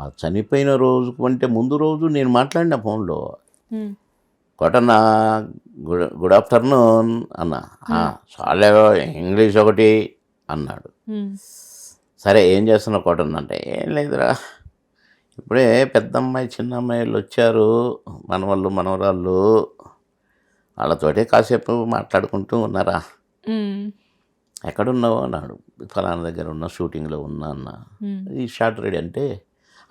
ఆ చనిపోయిన రోజు కంటే ముందు రోజు నేను మాట్లాడిన ఫోన్లో, కొట్టన్నా గుడ్ ఆఫ్టర్నూన్ అన్న. చాలా ఇంగ్లీష్ ఒకటి అన్నాడు. సరే ఏం చేస్తున్నావు కొట్టన్న అంటే, ఏం లేదురా, ఇప్పుడే పెద్ద అమ్మాయి చిన్న అమ్మాయిలు వచ్చారు, మనవాళ్ళు మనవరాళ్ళు, వాళ్ళతోటే కాసేపు మాట్లాడుకుంటూ ఉన్నారా. ఎక్కడున్నావు అన్నాడు. ఫలానా దగ్గర ఉన్న షూటింగ్లో ఉన్నా అన్న. ఈ షార్ట్ రెడీ అంటే,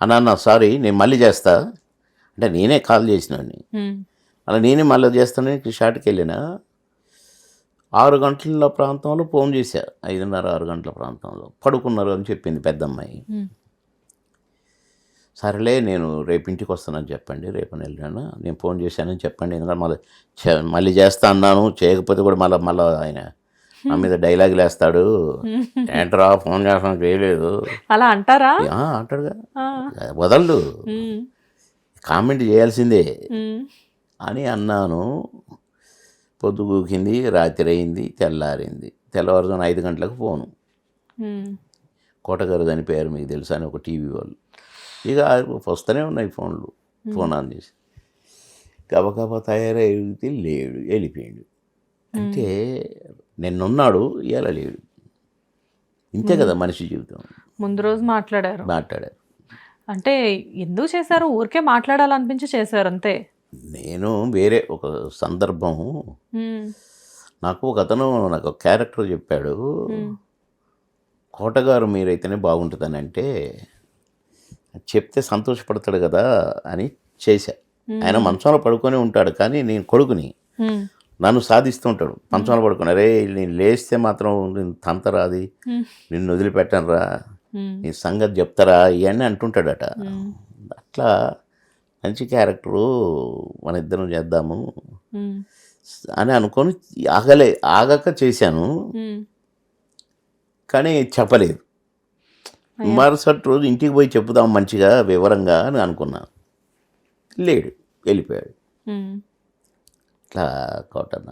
అన్న సారీ నేను మళ్ళీ చేస్తా అంటే, నేనే కాల్ చేసినాడిని. అలా నేనే మళ్ళీ చేస్తాను. షార్ట్కి వెళ్ళిన 6 గంటల ప్రాంతంలో ఫోన్ చేశా, 5:30 6 గంటల ప్రాంతంలో పడుకున్నారు అని చెప్పింది పెద్దమ్మాయి. సరేలే నేను రేపు ఇంటికి వస్తానని చెప్పండి, రేపు వెళ్ళాను, నేను ఫోన్ చేశానని చెప్పండి, ఎందుకంటే మళ్ళీ చేస్తా అన్నాను, చేయకపోతే కూడా మళ్ళీ ఆయన నా మీద డైలాగులు వేస్తాడు, ఏంట్రా ఫోన్ చేస్తాను చేయలేదు అలా అంటారా. అంటాడుగా, వదలడు, కామెంట్ చేయాల్సిందే అని అన్నాను. పొద్దుగూకింది, రాత్రి అయింది, తెల్లారింది. తెల్లవారుజామున 5 గంటలకు ఫోను. కోటగారు దాని పేరు మీకు తెలుసా అని ఒక టీవీ వాళ్ళు. ఇక వస్తూనే ఉన్నాయి ఫోన్లు. ఫోన్ ఆన్ చేసి గబగబా తయారైతే లేడు, వెళ్ళిపోయాడు. అంటే నిన్నున్నాడు, ఇలా లేడు. ఇంతే కదా మనిషి జీవితం. ముందు రోజు మాట్లాడారు. అంటే ఎందుకు చేశారు? ఊరికే మాట్లాడాలనిపించి చేశారు అంతే. నేను వేరే ఒక సందర్భం, నాకు ఒక అతను నాకు ఒక క్యారెక్టర్ చెప్పాడు, కోటగారు మీరైతేనే బాగుంటుందని. అంటే చెప్తే సంతోషపడతాడు కదా అని చేశా. ఆయన మంచంలో పడుకొని ఉంటాడు, కానీ నేను కొడుకుని, నన్ను సాధిస్తూ ఉంటాడు. మంచంలో పడుకుని, అరే నేను లేస్తే మాత్రం నేను తంతరాది, నిన్ను వదిలిపెట్టను రా, నీ సంగతి చెప్తారా ఇవన్నీ అంటుంటాడట. అట్లా మంచి క్యారెక్టరు, మన ఇద్దరం చేద్దాము అని అనుకొని ఆగక చేశాను, కానీ చెప్పలేదు. మరుసటి రోజు ఇంటికి పోయి చెప్పుదాం మంచిగా వివరంగా అని అనుకున్నాను. లేడు, వెళ్ళిపోయాడు. ఇట్లా కోటన్న